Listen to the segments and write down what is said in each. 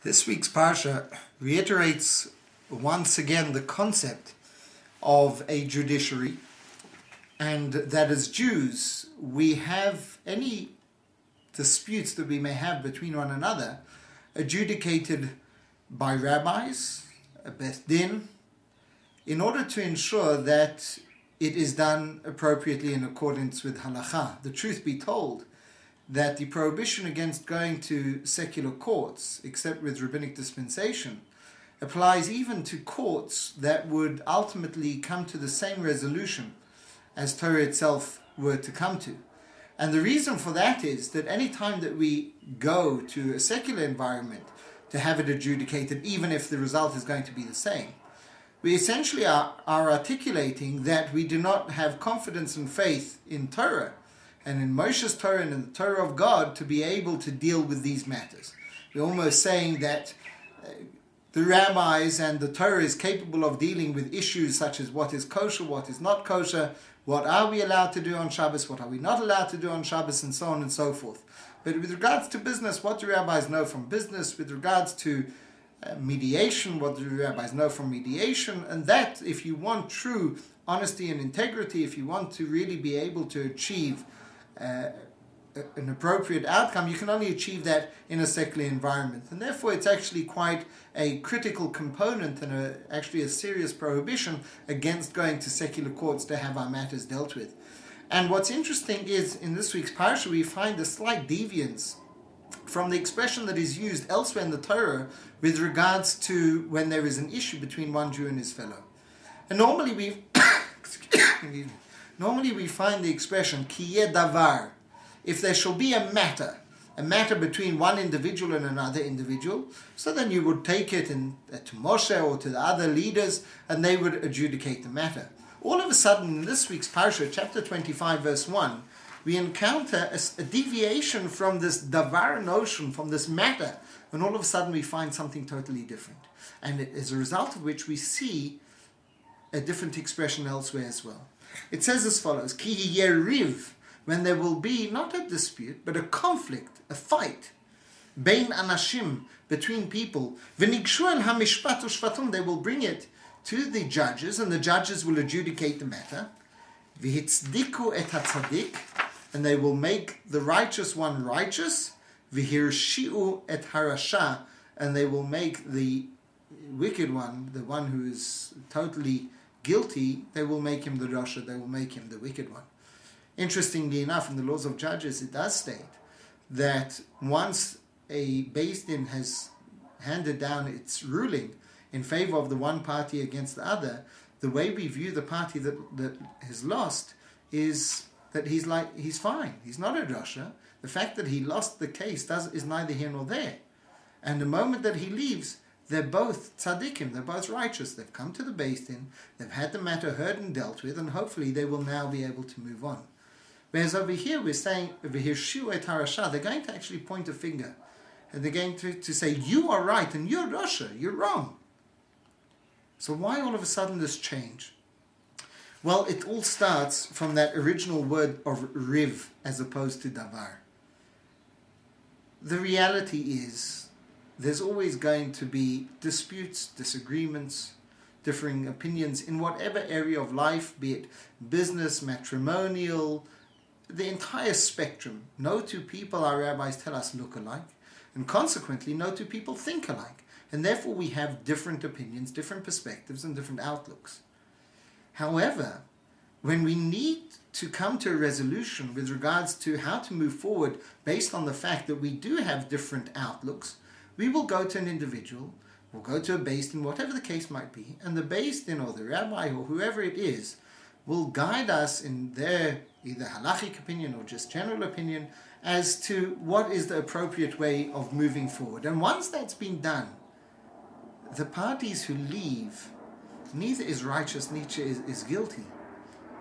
This week's Parsha reiterates once again the concept of a judiciary, and that as Jews we have any disputes that we may have between one another adjudicated by rabbis, a Beth Din, in order to ensure that it is done appropriately in accordance with halakha. The truth be told, that the prohibition against going to secular courts, except with rabbinic dispensation, applies even to courts that would ultimately come to the same resolution as Torah itself were to come to. And the reason for that is that any time that we go to a secular environment to have it adjudicated, even if the result is going to be the same, we essentially are articulating that we do not have confidence and faith in Torah, and in Moshe's Torah and in the Torah of God, to be able to deal with these matters. We're almost saying that the rabbis and the Torah is capable of dealing with issues such as what is kosher, what is not kosher, what are we allowed to do on Shabbos, what are we not allowed to do on Shabbos, and so on and so forth. But with regards to business, what do rabbis know from business? With regards to mediation, what do rabbis know from mediation? And that, if you want true honesty and integrity, if you want to really be able to achieve an appropriate outcome, you can only achieve that in a secular environment. And therefore it's actually quite a critical component and actually a serious prohibition against going to secular courts to have our matters dealt with. And what's interesting is, in this week's parsha, we find a slight deviance from the expression that is used elsewhere in the Torah with regards to when there is an issue between one Jew and his fellow. And normally we find the expression ki davar, if there shall be a matter between one individual and another individual, so then you would take it to Moshe or to the other leaders and they would adjudicate the matter. All of a sudden in this week's parsha, chapter 25 verse 1, we encounter a deviation from this davar notion, from this matter, and all of a sudden we find something totally different. And as a result of which we see a different expression elsewhere as well. It says as follows: Ki yeriv, when there will be not a dispute, but a conflict, a fight, bein anashim, between people, v'nigshu el hamishpat u'shvatum, they will bring it to the judges, and the judges will adjudicate the matter, v'hitzdiku et hatzadik, and they will make the righteous one righteous, v'hirshi'u et harasha, and they will make the wicked one, the one who is totally guilty, they will make him the rasha, they will make him the wicked one. Interestingly enough, in the laws of judges, it does state that once a Beis Din has handed down its ruling in favor of the one party against the other, the way we view the party that has lost is that he's fine. He's not a rasha. The fact that he lost the case is neither here nor there. And the moment that he leaves, they're both tzaddikim, they're both righteous. They've come to the Beis Din, they've had the matter heard and dealt with, and hopefully they will now be able to move on. Whereas over here we're saying, v'hirshi'u et harasha, they're going to actually point a finger. And they're going to say, you are right, and you're rasha, you're wrong. So why all of a sudden this change? Well, it all starts from that original word of riv as opposed to davar. The reality is, there's always going to be disputes, disagreements, differing opinions in whatever area of life, be it business, matrimonial, the entire spectrum. No two people, our rabbis tell us, look alike, and consequently no two people think alike. And therefore we have different opinions, different perspectives, and different outlooks. However, when we need to come to a resolution with regards to how to move forward based on the fact that we do have different outlooks, we will go to an individual, we'll go to a Beis Din, whatever the case might be, and the Beis Din or the rabbi or whoever it is will guide us in their either halachic opinion or just general opinion as to what is the appropriate way of moving forward. And once that's been done, the parties who leave, neither is righteous, neither is guilty.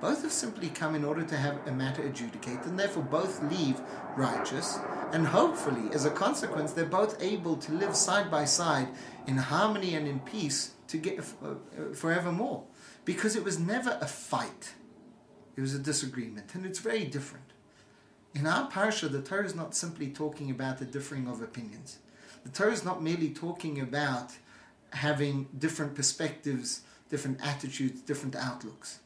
Both have simply come in order to have a matter adjudicated, and therefore both leave righteous, and hopefully, as a consequence, they're both able to live side by side in harmony and in peace to get forevermore. Because it was never a fight. It was a disagreement, and it's very different. In our parsha, the Torah is not simply talking about the differing of opinions. The Torah is not merely talking about having different perspectives, different attitudes, different outlooks.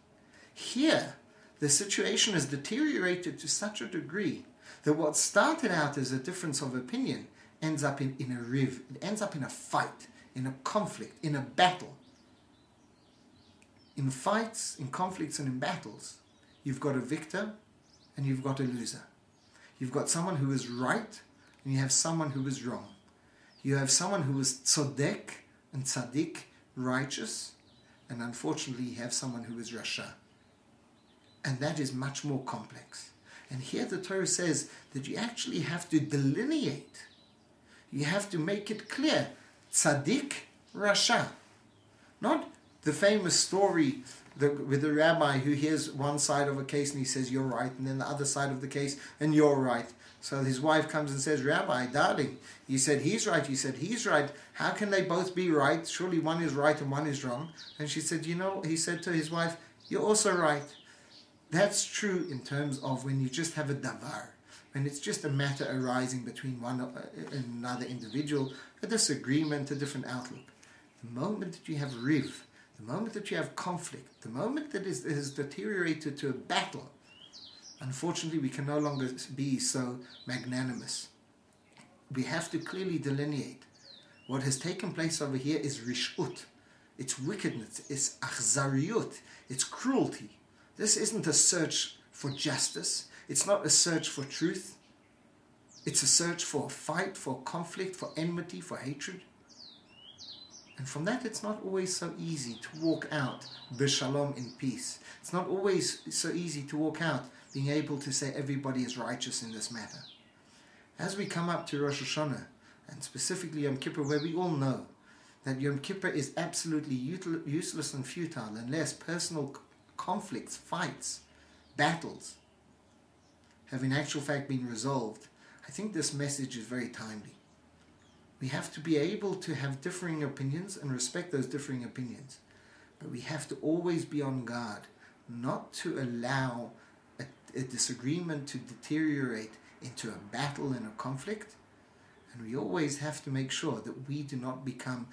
Here, the situation has deteriorated to such a degree that what started out as a difference of opinion ends up in a riv. It ends up in a fight, in a conflict, in a battle. In fights, in conflicts, and in battles, you've got a victor and you've got a loser. You've got someone who is right and you have someone who is wrong. You have someone who is tzodek and tzaddik, righteous, and unfortunately you have someone who is rasha. And that is much more complex. And here the Torah says that you actually have to delineate. You have to make it clear. Tzaddik, rasha. Not the famous story with the rabbi who hears one side of a case and he says, you're right, and then the other side of the case, and you're right. So his wife comes and says, Rabbi, darling, you said he's right, you said he's right. How can they both be right? Surely one is right and one is wrong. And she said, he said to his wife, you're also right. That's true in terms of when you just have a davar, when it's just a matter arising between one and another individual, a disagreement, a different outlook. The moment that you have riv, the moment that you have conflict, the moment that it has deteriorated to a battle, unfortunately we can no longer be so magnanimous. We have to clearly delineate. What has taken place over here is rishut. It's wickedness, it's achzariyut, it's cruelty. This isn't a search for justice. It's not a search for truth. It's a search for fight, for conflict, for enmity, for hatred. And from that, it's not always so easy to walk out b'shalom, in peace. It's not always so easy to walk out being able to say everybody is righteous in this matter. As we come up to Rosh Hashanah, and specifically Yom Kippur, where we all know that Yom Kippur is absolutely useless and futile unless personal conflicts, fights, battles have in actual fact been resolved, I think this message is very timely. We have to be able to have differing opinions and respect those differing opinions. But we have to always be on guard not to allow a disagreement to deteriorate into a battle and a conflict. And we always have to make sure that we do not become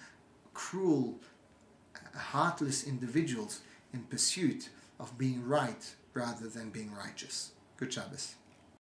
cruel, heartless individuals in pursuit of being right rather than being righteous. Good Shabbos.